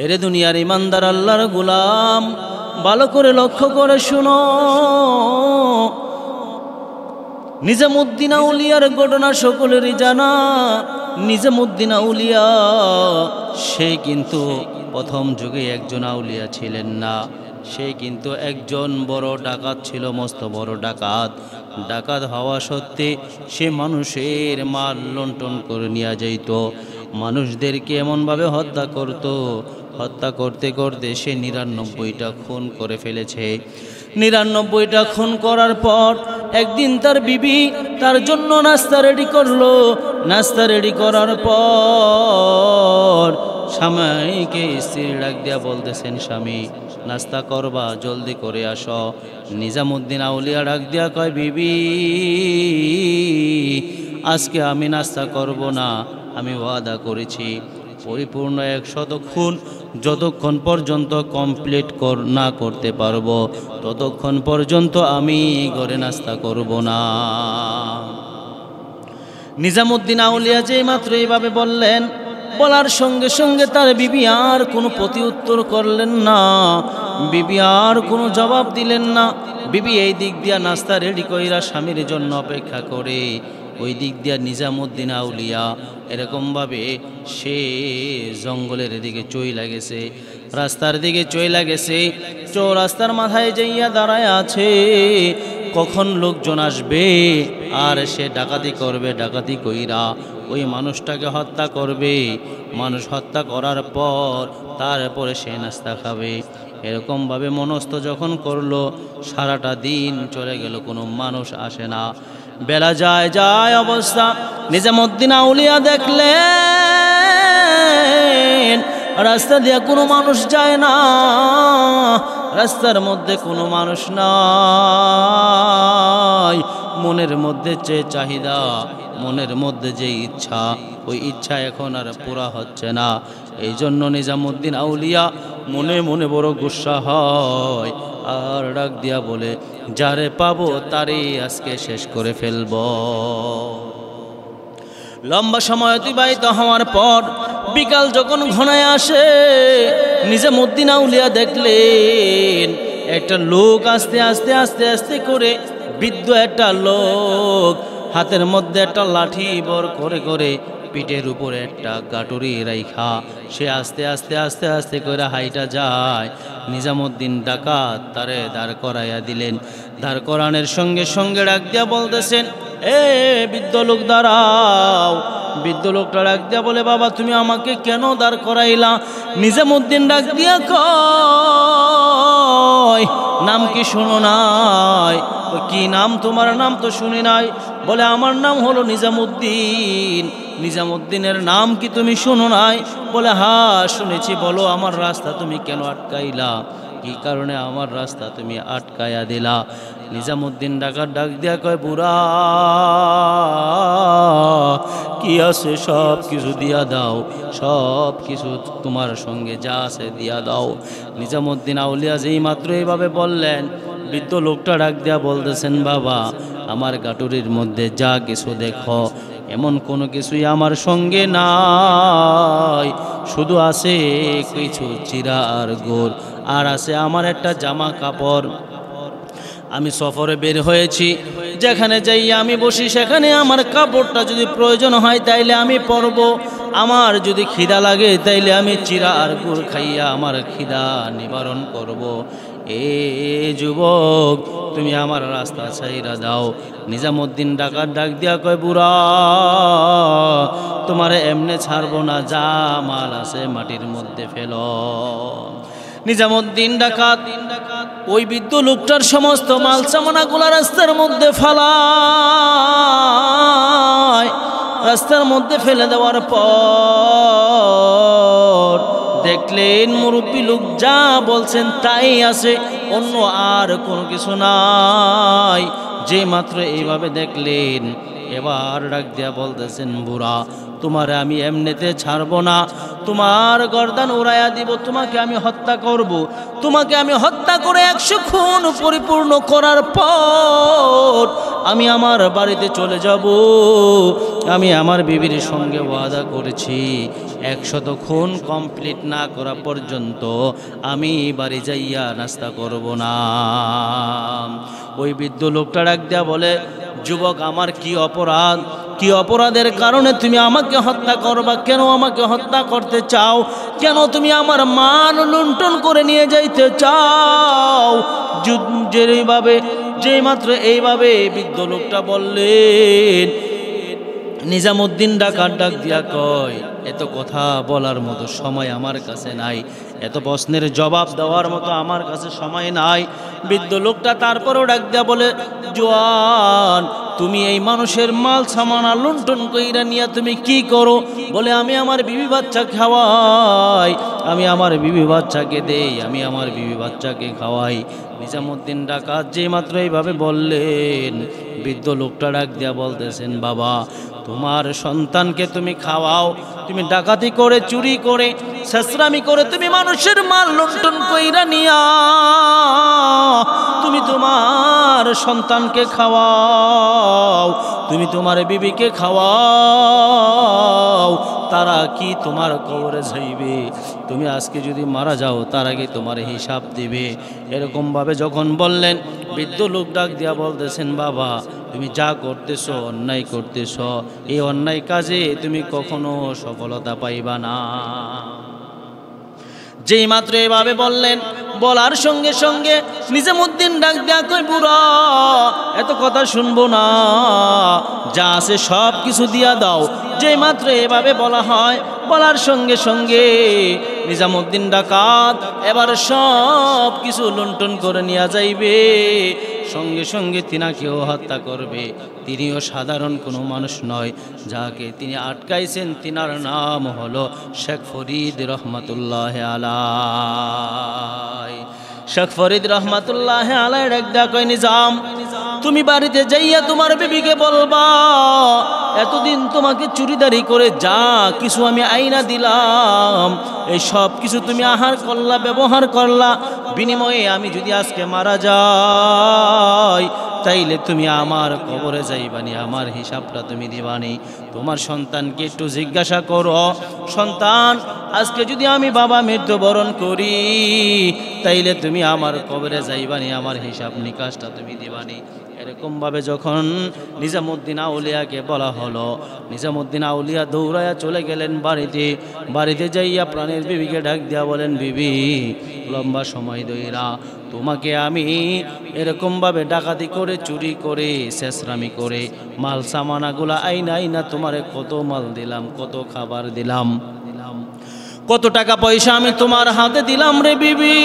এরে দুনিয়ার ইমানদার আল্লাহর গোলাম, ভালো করে লক্ষ্য করে শুনো। নিজামুদ্দিন আউলিয়ার ঘটনা সকলেরই জানা। নিজামুদ্দিন আউলিয়া সে কিন্তু প্রথম যুগে একজন আউলিয়া ছিলেন না, সে কিন্তু একজন বড় ডাকাত ছিল, মস্ত বড় ডাকাত। ডাকাত হওয়া সত্ত্বে সে মানুষের মাল লুণ্ঠন করে নিয়ে যাইত, মানুষদেরকে এমনভাবে হত্যা করত, হত্যা করতে করতে সে ৯৯টা খুন করে ফেলেছে। ৯৯টা খুন করার পর একদিন তার বিবি তার জন্য নাস্তা রেডি করলো। নাস্তা রেডি করার পর স্বামীকে স্ত্রী ডাক দিয়া বলতেছেন, স্বামী নাস্তা করবা, জলদি করে আসো। নিজামুদ্দিন আউলিয়া ডাক দিয়া কয়, বিবি আজকে আমি নাস্তা করব না, আমি ওয়াদা করেছি পরিপূর্ণ ১০০ খুন যতক্ষণ পর্যন্ত কমপ্লিট না করতে পারবো ততক্ষণ পর্যন্ত আমি ঘরে নাস্তা করব না। নিজামুদ্দিন আউলিয়া যেই মাত্র এইভাবে বললেন, বলার সঙ্গে সঙ্গে তার বিবি আর কোনো প্রতি উত্তর করলেন না, বিবি আর কোনো জবাব দিলেন না। বিবি এই দিক দিয়া নাস্তা রেডি কইরা স্বামীর জন্য অপেক্ষা করে, ওই দিক দিয়া নিজামুদ্দিন আউলিয়া এরকমভাবে সে জঙ্গলের দিকে চইলা গেছে, রাস্তার দিকে চইলা গেছে। রাস্তার মাথায় যাইয়া দাঁড়ায় আছে, কখন লোকজন আসবে আর সে ডাকাতি করবে, ডাকাতি কইরা ওই মানুষটাকে হত্যা করবে। মানুষ হত্যা করার পর তারপরে সে নাস্তা খাবে। এরকমভাবে মনস্থ যখন করলো, সারাটা দিন চলে গেল, কোনো মানুষ আসে না। বেলা যায় যায় অবস্থা, নিজামুদ্দিন আউলিয়া দেখলেন রাস্তা দিয়ে কোনো মানুষ যায় না, রাস্তার মধ্যে কোনো মানুষ নাই। মনের মধ্যে যে চাহিদা, মনের মধ্যে যে ইচ্ছা, ওই ইচ্ছা এখন আর পুরা হচ্ছে না। এই জন্য নিজামুদ্দিন আউলিয়া মনে মনে বড় গুসা হয়, আর ডাক দিয়া বলে, যারে পাবো তারে আজকে শেষ করে ফেলব। লম্বা সময় অতিবাহিত হওয়ার পর বিকাল যখন ঘনায় আসে, নিজামুদ্দিন আউলিয়া দেখলেন একটা লোক আস্তে আস্তে আস্তে আস্তে করে, বৃদ্ধ একটা লোক হাতের মধ্যে একটা লাঠি বর করে করে, পিঠের উপরে একটা গাটুরি রাইখা সে আস্তে আস্তে আস্তে আস্তে করে হাইটা যায়। নিজামুদ্দিন ডাকাত তারে দাঁড় করাইয়া দিলেন। দাঁড় করানোর সঙ্গে সঙ্গে ডাক দিয়া বলতেছেন, এ বৃদ্ধ লোক দাঁড়াও। বৃদ্ধ লোকটা ডাক দিয়া বলে, বাবা তুমি আমাকে কেন দাঁড় করাইলা? নিজামুদ্দিন ডাক দিয়া কয়, নাম কি শুনো নাই? কি নাম তোমার? নাম তো শুনি নাই। বলে, আমার নাম হলো নিজামুদ্দিন। নিজামুদ্দিনের নাম কি তুমি শুনো নাই? বলে, হ্যাঁ শুনেছি। বলো আমার রাস্তা তুমি কেন আটকাইলা? কি কারণে আমার রাস্তা তুমি আটকাইয়া দিলা? নিজামুদ্দিন ডাকাত ডাক দিয়া কয়, বুড়া কি আছে সব কিছু দিয়া দাও, সব কিছু তোমার সঙ্গে যা আছে দিয়া দাও। নিজামুদ্দিন আউলিয়া যেই মাত্র এইভাবে বললেন, বৃদ্ধ লোকটা ডাক দিয়া বলতেছেন, বাবা আমার গাটুরির মধ্যে যা কিছু দেখো এমন কোনো কিছুই আমার সঙ্গে নাই, শুধু আছে কিছু চিরা আর গোর, আর আছে আমার একটা জামা কাপড়। আমি সফরে বের হয়েছি, যেখানে যাই আমি বসি সেখানে আমার কাপড়টা যদি প্রয়োজন হয় তাইলে আমি পরব, আমার যদি খিদা লাগে তাইলে আমি চিরা আর গুড় খাইয়া আমার খিদা নিবারণ করব। এ যুবক তুমি আমার রাস্তা ছাইরা দাও। নিজামুদ্দিন ডাকাত ডাক দিয়া কয়, বুড়া তোমার এমনে ছাড়বো না, যা মাল আছে মাটির মধ্যে ফেলো। নিজামুদ্দিন ডাকাত ওই বৃদ্ধ লোকটার সমস্ত মাল সামানাগুলা রাস্তার মধ্যে ফেলায়। রাস্তার মধ্যে ফেলে দেওয়ার পর দেখলেন মুরব্বী লোক যা বলছেন তাই আছে, অন্য আর কোনো কিছু নাই। যে মাত্র এইভাবে দেখলেন এবার ডাক দিয়া বলতেছেন, বুড়া তোমারে আমি এমনিতে ছাড়বো না, তোমার গর্দান উড়াইয়া দিব, তোমাকে আমি হত্যা করব। তোমাকে আমি হত্যা করে 100 খুন পরিপূর্ণ করার পর আমি আমার বাড়িতে চলে যাব। আমি আমার বিবির সঙ্গে ওয়াদা করেছি 100 খুন কমপ্লিট না করা পর্যন্ত আমি বাড়ি যাইয়া নাস্তা করব না। ওই বৃদ্ধ লোকটা ডাক দেয়া বলে, যুবক আমার কি অপরাধ, কি অপরাধের কারণে তুমি আমাকে হত্যা করবা? কেন আমাকে হত্যা করতে চাও? কেন তুমি আমার মান লুণ্ঠন করে নিয়ে যাইতে চাও? যেই মাত্র এইভাবে বৃদ্ধ লোকটা বললেন, নিজামুদ্দিন ডাকাত ডাক দিয়া কয়, এত কথা বলার মতো সময় আমার কাছে নাই, এত প্রশ্নের জবাব দেওয়ার মতো আমার কাছে সময় নাই। বৃদ্ধ লোকটা তারপরেও ডাক দিয়া বলে, জওয়ান তুমি এই মানুষের মাল সামানা লুণ্ঠন কইরা নিয়া তুমি কি করো? বলে, আমি আমার বিবি বাচ্চা খাওয়াই, আমি আমার বিবি বাচ্চাকে দেই, আমি আমার বিবি বাচ্চাকে খাওয়াই। নিজামুদ্দিন ডাকাত যেই মাত্র এইভাবে বললেন, বৃদ্ধ লোকটা ডাক দিয়া বলতেছেন, বাবা তোমার সন্তানকে তুমি খাওয়াও, তুমি ডাকাতি করে, চুরি করে, ছেঁচড়ামি করে তুমি মানুষের মাল লুণ্ঠন কইরা নিয়া তুমি তোমার সন্তানকে খাওয়াও, তুমি তোমার বিবিকে খাওয়াও, তারা কি তোমার কবরে যাইবে? তুমি আজকে যদি মারা যাও তার আগে তোমার হিসাব দিবে। এরকমভাবে যখন বললেন, বৃদ্ধ লোক ডাক দিয়া বলতেছেন, বাবা তুমি যা করতেছো অন্যায় করতেছো, এই অন্যায় কাজে তুমি কখনো সফলতা পাইবা না। যেই মাত্র এভাবে বললেন, বলার সঙ্গে সঙ্গে নিজামুদ্দিন ডাক দিয়া কই, বুড়া এত কথা শুনবো না, যা আছে সব কিছু দিয়া দাও। যেই মাত্র এভাবে বলা হয়, বলার সঙ্গে সঙ্গে নিজামুদ্দিন ডাকাত এবার সব কিছু লুণ্ঠন করে নিয়ে যাইবে, সঙ্গে সঙ্গে তিনাকেও হত্যা করবে। তিনিও সাধারণ কোনো মানুষ নয়, যাকে তিনি আটকাইছেন তিনার নাম হলো শেখ ফরিদ রহমতুল্লাহ আলাই। শেখ ফরিদ রহমতুল্লাহ আলাই ডাকদা কই, নিজাম তুমি বাড়িতে যাইয়া তোমার বিবিকে বলবা, এতদিন তোমাকে চুরিদারি করে যা কিছু আমি আইনা দিলাম, এই সব কিছু তুমি আহার করলা, ব্যবহার করলা, বিনিময়ে আমি যদি আজকে মারা যাই তাইলে তুমি আমার কবরে যাইবানি, আমার হিসাবটা তুমি দিবানি। তোমার সন্তানকে একটু জিজ্ঞাসা করো, সন্তান আজকে যদি আমি বাবা মৃত্যুবরণ করি তাইলে তুমি আমার কবরে যাইবানি, আমার হিসাব নিকাশটা তুমি দিবানি। এরকমভাবে যখন নিজামুদ্দিন আউলিয়াকে বলা হলো, নিজামুদ্দিন আউলিয়া দৌড়াইয়া চলে গেলেন বাড়িতে যাইয়া প্রাণের বিবিকে ডাক দিয়া বলেন, বিবি লম্বা সময় ধইরা তোমাকে আমি এরকমভাবে ডাকাতি করে, চুরি করে, ছেঁচড়ামি করে, মাল সামানাগুলা আইনা তোমারে কত মাল দিলাম, কত খাবার দিলাম, কত টাকা পয়সা আমি তোমার হাতে দিলাম রে বিবি।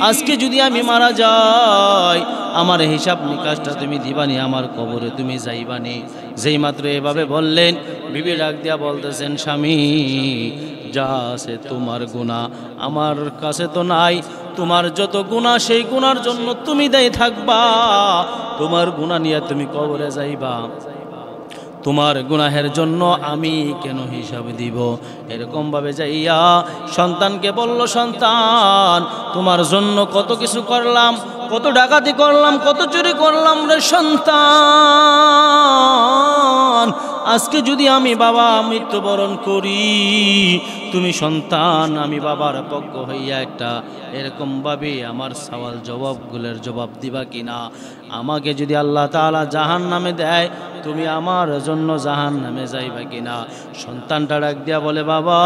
আজকে যদি আমি মারা যাই আমার হিসাব নিকাশটা তুমি দিবানি, আমার কবরে তুমি যাইবানি। যেই মাত্র এভাবে বললেন, বিবি ডাক দিয়া বলতেছেন, স্বামী যা আছে তোমার গুনাহ আমার কাছে তো নাই, তোমার যত গুনাহ সেই গুনার জন্য তুমি দায়ী থাকবা, তোমার গুনাহ নিয়ে তুমি কবরে যাইবা, তোমার গুনাহের জন্য আমি কেন হিসাব দিব? এরকমভাবে যাইয়া সন্তানকে বলল, সন্তান তোমার জন্য কত কিছু করলাম, কত ডাকাতি করলাম, কত চুরি করলাম রে সন্তান, আজকে যদি আমি বাবা মৃত্যুবরণ করি তুমি সন্তান আমি বাবার পক্ষ হইয়া একটা এরকমভাবে আমার সওয়াল জবাবগুলোর জবাব দিবা কিনা? আমাকে যদি আল্লাহ তাআলা জাহান্নামে দেয় তুমি আমার জন্য জাহান্নামে যাইবা কিনা? সন্তানটা ডাক দিয়া বলে, বাবা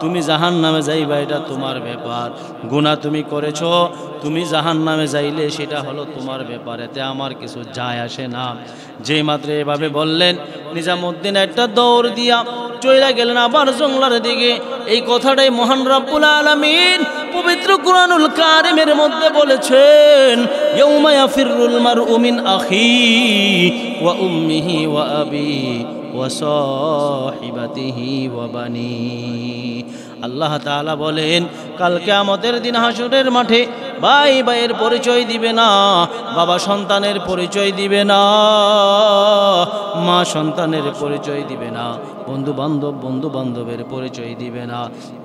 তুমি জাহান্নামে যাইবা এটা তোমার ব্যাপার, গুনাহ তুমি করেছো, তুমি জাহান্নামে যাইলে সেটা হলো তোমার ব্যাপার, এতে আমার কিছু যায় আসে না। যেই মাত্র এভাবে বললেন নিজামুদ্দিন একটা দৌড় দিয়া চলে গেলেন আবার জঙ্গলার দিকে। এই কথাটাই মহান রব্বুল আলামিন পবিত্র কুরআনুল কারীমের মধ্যে বলেছেন, ইয়াউমা ইয়াফিরুল মারউ মিন আখিহি ওয়া উম্মিহি ওয়া আবিহি ওয়া সাহিবাতিহি ওয়া বানিহি। আল্লাহ তাআলা বলেন কাল কিয়ামতের দিন হাসরের মাঠে ভাই ভাইয়ের পরিচয় দিবে না, বাবা সন্তানের পরিচয় দিবে না, মা সন্তানের পরিচয় দিবে না, বন্ধু বান্ধবের পরিচয় দিবে না।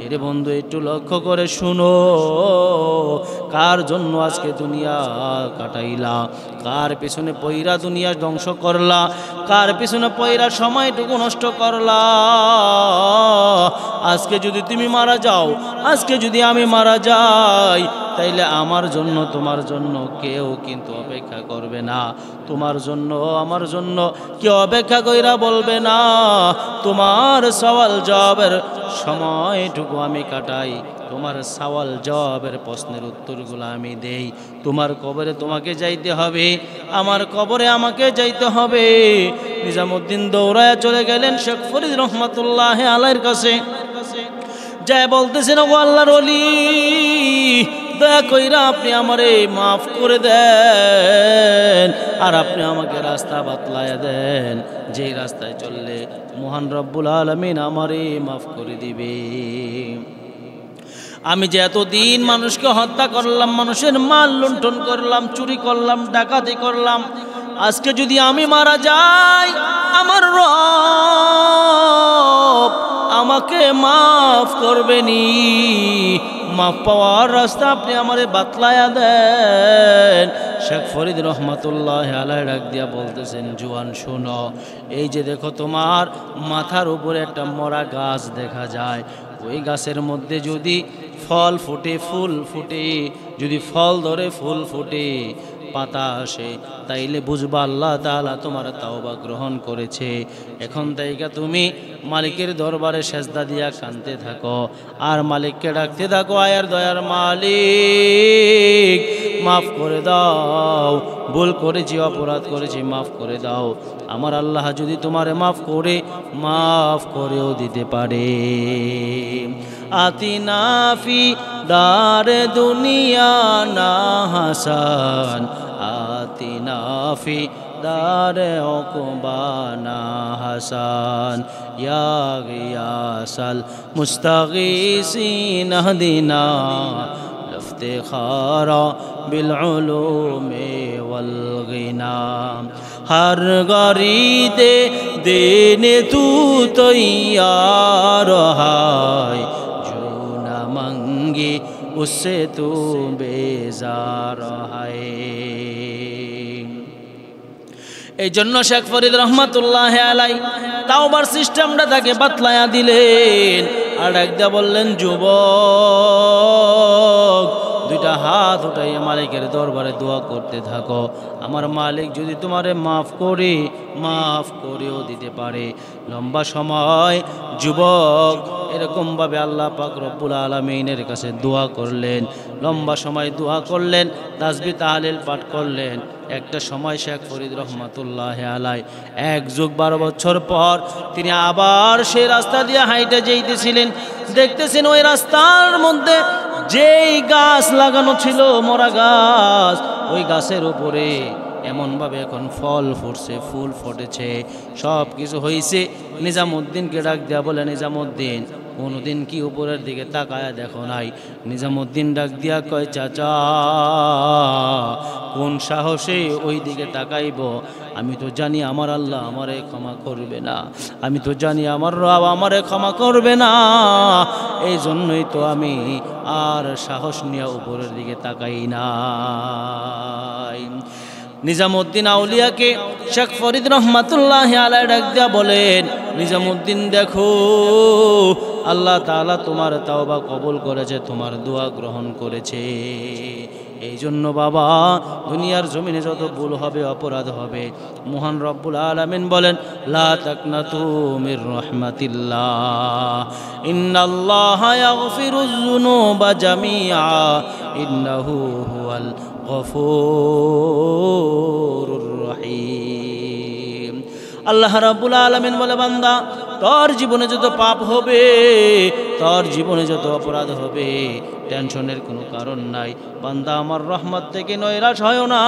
এরে বন্ধু একটু লক্ষ্য করে শুনো, কার জন্য আজকে দুনিয়া কাটাইলা, কার পেছনে পয়রা দুনিয়া ধ্বংস করলা, কার পেছনে পয়রা সময়টুকু নষ্ট করলা। আজকে যদি তুমি মারা যাও, আজকে যদি আমি মারা যাই, তাইলে আমার জন্য তোমার জন্য কেউ কিন্তু অপেক্ষা করবে না। তোমার জন্য আমার জন্য কেউ অপেক্ষা কইরা বলবে না। তোমার সওয়াল জবাবের সময়টুকু আমি কাটাই, তোমার সওয়াল জবাবের প্রশ্নের উত্তরগুলো আমি দেই। তোমার কবরে তোমাকে যাইতে হবে, আমার কবরে আমাকে যাইতে হবে। নিজামুদ্দিন দৌড়ায় চলে গেলেন শেখ ফরিদ রহমাতুল্লাহ আলাইহির কাছে। যায় বলতেছেন, ও আল্লাহর ওলি, দয়া কইরা আপনি আমারে মাফ করে দেন, আর আপনি আমাকে রাস্তা বাতলায়া দেন, যেই রাস্তায় চললে মহান রব্বুল আলামিন আমারে মাফ করে দিবে। আমি যে এতদিন মানুষকে হত্যা করলাম, মানুষের মাল লুণ্ঠন করলাম, চুরি করলাম, ডাকাতি করলাম, আজকে যদি আমি মারা যাই, আমার রব আমাকে মাফ করবেনি। মাফ পাওয়ার রাস্তা আপনি আমারে বাতলায়া দেন। শেখ ফরিদ রহমাতুল্লাহ আলাইহি ডাক দিয়া বলতেছেন, জওয়ান শোনো, এই যে দেখো তোমার মাথার উপরে একটা মরা গাছ দেখা যায়, ওই গাছের মধ্যে যদি ফল ফুটে, ফুল ফুটে, যদি ফল ধরে, ফুল ফুটে, পাতা আসে, তাইলে বুঝবা আল্লাহ তাআলা তোমার তাওবা গ্রহণ করেছে। এখন থেকে তুমি মালিকের দরবারে সেজদা দিয়া কাঁদতে থাকো, আর মালিককে ডাকতে থাকো, আয়ার দয়ার মালিক মাফ করে দাও, ভুল করেছি, অপরাধ করেছি, মাফ করে দাও। আমার আল্লাহ যদি তোমারে মাফ করেও দিতে পারে। আতিনা ফি দারে দুনিয়া না হাসান, আতিনা ফি দারে উকবা না হাসান, ইয়া গিয়াসাল মুস্তাগীসিন হদিনা ইফতিখারা বিল উলুমি ওয়াল গিনা। हर गरी दे देने तू तैयार है, जो न मंगे उससे तू बेजार है। এই জন্য শেখ ফরিদ রহমাতুল্লাহ আলাইহি তাওবার সিস্টেমটা তাকে বাতলায়া দিলেন, আর একদা বললেন, যুবক দুইটা হাত উঠাইয়া মালিকের দরবারে দোয়া করতে থাকো, আমার মালিক যদি তোমারে মাফ করেও দিতে পারে। লম্বা সময় যুবক এরকমভাবে আল্লাহ পাক রব্বুল আলামিনের কাছে দোয়া করলেন, লম্বা সময় দোয়া করলেন, তাসবিহ তাহলিল পাঠ করলেন। একটা সময় শেখ ফরিদ রহমাতুল্লাহ আলাইহি 1 যুগ 12 বছর পর তিনি আবার সেই রাস্তা দিয়ে হাইটে যাইতেছিলেন। দেখতেছেন ওই রাস্তার মধ্যে যেই গাছ লাগানো ছিল, মরা গাছ, ওই গাছের উপরে এমনভাবে এখন ফল ফুটছে, ফুল ফুটেছে, সব কিছু হয়েছে। নিজামুদ্দিনকে ডাক দেয়া বলে, নিজামুদ্দিন কোনোদিন কি উপরের দিকে তাকায়া দেখো নাই? নিজামুদ্দিন ডাক দিয়া কয়, চাচা কোন সাহসে ওই দিকে তাকাইব? আমি তো জানি আমার আল্লাহ আমারে ক্ষমা করবে না, আমি তো জানি আমার রব আমারে ক্ষমা করবে না, এই জন্যই তো আমি আর সাহস নিয়ে উপরের দিকে তাকাই না। নিজামুদ্দিন আউলিয়াকে শেখ ফরিদ রহমাতুল্লাহ আলাইহি ডাক দিয়া বলেন, নিজামুদ্দিন দেখো, আল্লাহ তাআলা তোমার তাওবা কবুল করেছে, তোমার দোয়া গ্রহণ করেছে। এই জন্য বাবা, দুনিয়ার জমিনে যত ভুল হবে, অপরাধ হবে, মহান রব্বুল আলামিন বলেন, লা তাকনাতু মির রাহমাতিল্লাহ, ইন্নাল্লাহা ইয়াগফিরুয যুনুবা জামিআ, ইন্নাহু হুয়াল গফুরুর রহিম। আল্লাহ রাব্বুল আলামিন বলে, বান্দা তোর জীবনে যত পাপ হবে, তোর জীবনে যত অপরাধ হবে, টেনশনের কোনো কারণ নাই। বান্দা আমার রহমত থেকে নৈরাশ হয় না,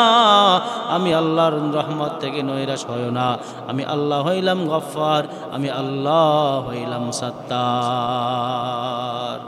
আমি আল্লাহর রহমত থেকে নৈরাশ হয় না। আমি আল্লাহ হইলাম গফফার, আমি আল্লাহ হইলাম সত্তার।